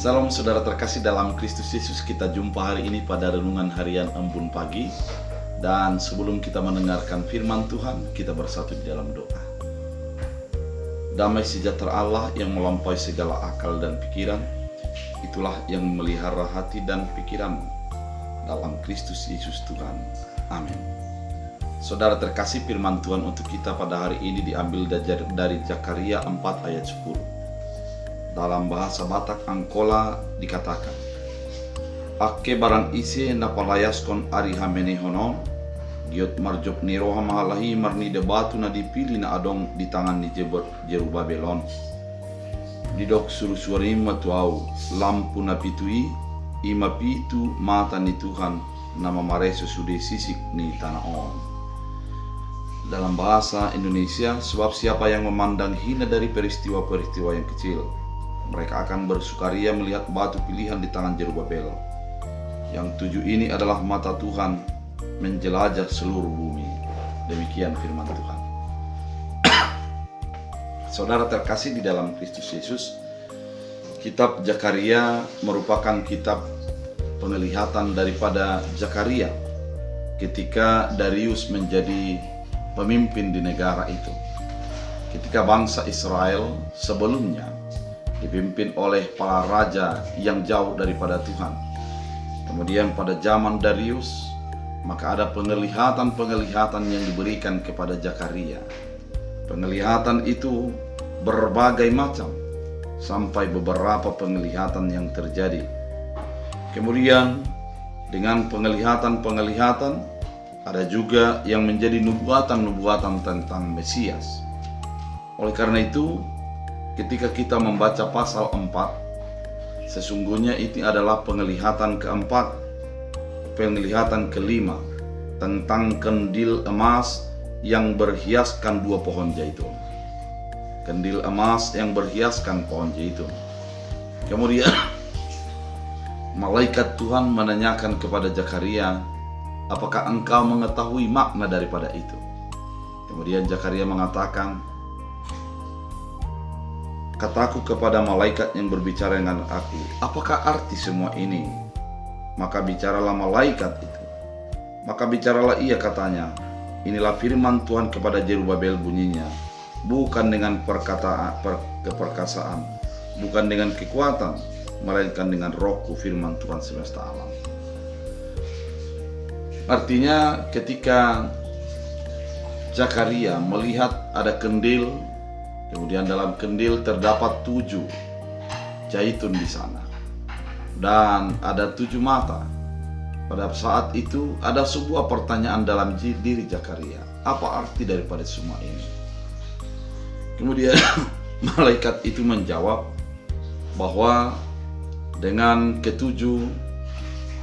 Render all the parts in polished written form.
Salam saudara terkasih dalam Kristus Yesus. Kita jumpa hari ini pada renungan harian Embun Pagi. Dan sebelum kita mendengarkan firman Tuhan, kita bersatu di dalam doa. Damai sejahtera Allah yang melampaui segala akal dan pikiran, itulah yang memelihara hati dan pikiranmu dalam Kristus Yesus Tuhan. Amin. Saudara terkasih, firman Tuhan untuk kita pada hari ini diambil dari Zakaria 4 ayat 10. Dalam bahasa Batak Angkola dikatakan, "Ake barang isi napalayaskan ari hamene honon, giot marjok ni roha mahalahi marni debatu na dipilih na adong di tangan ni Jerubabelon. Didok suruh suari matuau, lampu na pitui, ima pitu mata ni Tuhan, nama mareso sude sisik ni tanah on." Dalam bahasa Indonesia, sebab siapa yang memandang hina dari peristiwa-peristiwa yang kecil, mereka akan bersukaria melihat batu pilihan di tangan Jerubabel. Yang tujuh ini adalah mata Tuhan menjelajah seluruh bumi. Demikian firman Tuhan. Saudara terkasih di dalam Kristus Yesus, kitab Zakaria merupakan kitab penglihatan daripada Zakaria ketika Darius menjadi pemimpin di negara itu. Ketika bangsa Israel sebelumnya dipimpin oleh para raja yang jauh daripada Tuhan. Kemudian pada zaman Darius, maka ada penglihatan-penglihatan yang diberikan kepada Zakaria. Penglihatan itu berbagai macam, sampai beberapa penglihatan yang terjadi. Kemudian dengan penglihatan-penglihatan, ada juga yang menjadi nubuatan-nubuatan tentang Mesias. Oleh karena itu, ketika kita membaca pasal 4, sesungguhnya itu adalah penglihatan keempat, penglihatan kelima tentang kandil emas yang berhiaskan dua pohon zaitun. Kandil emas yang berhiaskan pohon zaitun. Kemudian malaikat Tuhan menanyakan kepada Zakaria, "Apakah engkau mengetahui makna daripada itu?" Kemudian Zakaria mengatakan, "Kataku kepada malaikat yang berbicara dengan aku, apakah arti semua ini?" Maka bicaralah malaikat itu. Maka bicaralah ia, katanya, "Inilah firman Tuhan kepada Jerubabel bunyinya, bukan dengan keperkasaan, bukan dengan kekuatan, melainkan dengan rohku, firman Tuhan semesta alam." Artinya ketika Zakaria melihat ada kandil, kemudian dalam kandil terdapat 7 zaitun di sana, dan ada 7 mata. Pada saat itu ada sebuah pertanyaan dalam diri Zakaria, apa arti daripada semua ini? Kemudian malaikat itu menjawab bahwa dengan ketujuh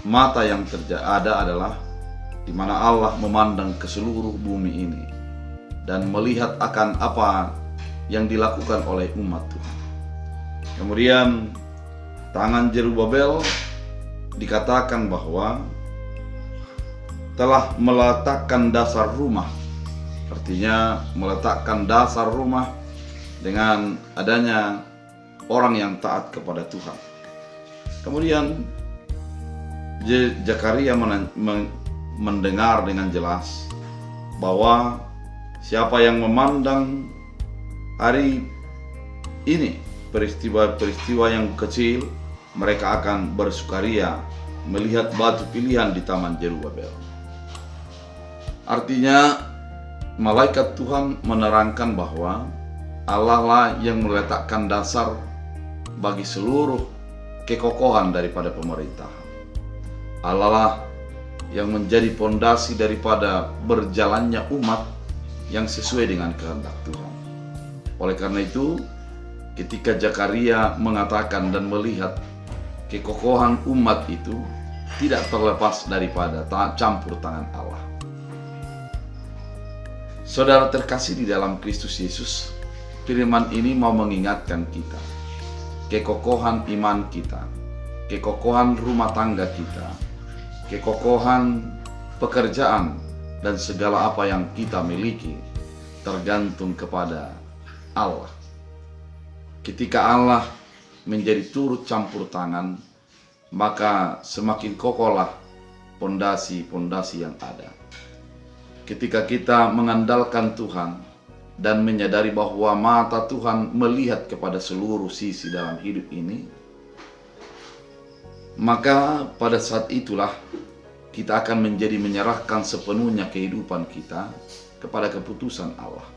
mata yang ada adalah di mana Allah memandang ke seluruh bumi ini dan melihat akan apa yang dilakukan oleh umat Tuhan. Kemudian tangan Jerubabel dikatakan bahwa telah meletakkan dasar rumah. Artinya meletakkan dasar rumah dengan adanya orang yang taat kepada Tuhan. Kemudian Zakaria mendengar dengan jelas bahwa siapa yang memandang hari ini peristiwa-peristiwa yang kecil, mereka akan bersukaria melihat batu pilihan di taman Jerubabel. Artinya malaikat Tuhan menerangkan bahwa Allah lah yang meletakkan dasar bagi seluruh kekokohan daripada pemerintahan. Allah lah yang menjadi pondasi daripada berjalannya umat yang sesuai dengan kehendak Tuhan. Oleh karena itu, ketika Zakaria mengatakan dan melihat kekokohan umat itu tidak terlepas daripada campur tangan Allah. Saudara terkasih di dalam Kristus Yesus, firman ini mau mengingatkan kita kekokohan iman kita, kekokohan rumah tangga kita, kekokohan pekerjaan, dan segala apa yang kita miliki tergantung kepada Allah. Ketika Allah menjadi turut campur tangan, maka semakin kokohlah pondasi-pondasi yang ada. Ketika kita mengandalkan Tuhan dan menyadari bahwa mata Tuhan melihat kepada seluruh sisi dalam hidup ini, maka pada saat itulah kita akan menjadi menyerahkan sepenuhnya kehidupan kita kepada keputusan Allah.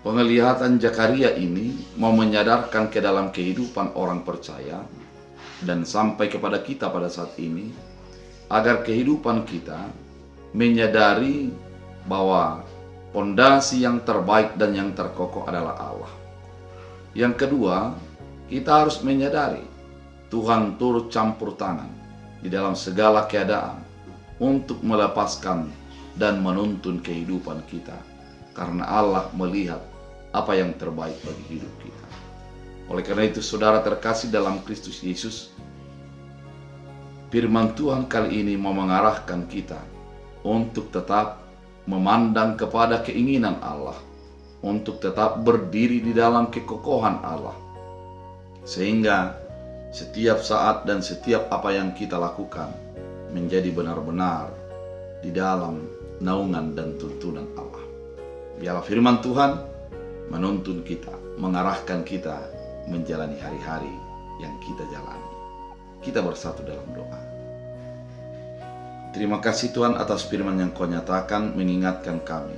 Penglihatan Zakaria ini mau menyadarkan ke dalam kehidupan orang percaya dan sampai kepada kita pada saat ini, agar kehidupan kita menyadari bahwa pondasi yang terbaik dan yang terkokoh adalah Allah. Yang kedua, kita harus menyadari Tuhan turut campur tangan di dalam segala keadaan untuk melepaskan dan menuntun kehidupan kita, karena Allah melihat apa yang terbaik bagi hidup kita. Oleh karena itu, saudara terkasih dalam Kristus Yesus, firman Tuhan kali ini mau mengarahkan kita untuk tetap memandang kepada keinginan Allah, untuk tetap berdiri di dalam kekokohan Allah, sehingga setiap saat dan setiap apa yang kita lakukan menjadi benar-benar di dalam naungan dan tuntunan Allah. Biarlah firman Tuhan menuntun kita, mengarahkan kita menjalani hari-hari yang kita jalani. Kita bersatu dalam doa. Terima kasih Tuhan atas firman yang Kau nyatakan, mengingatkan kami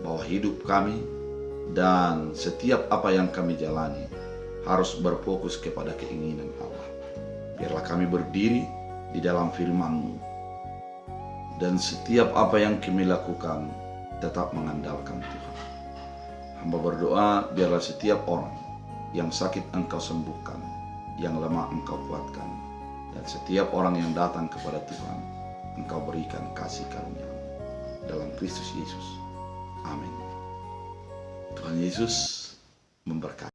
bahwa hidup kami dan setiap apa yang kami jalani harus berfokus kepada keinginan Allah. Biarlah kami berdiri di dalam firman-Mu, dan setiap apa yang kami lakukan tetap mengandalkan Tuhan. Hamba berdoa, biarlah setiap orang yang sakit Engkau sembuhkan, yang lemah Engkau kuatkan, dan setiap orang yang datang kepada Tuhan, Engkau berikan kasih karunia-Mu. Dalam Kristus Yesus. Amin. Tuhan Yesus memberkati.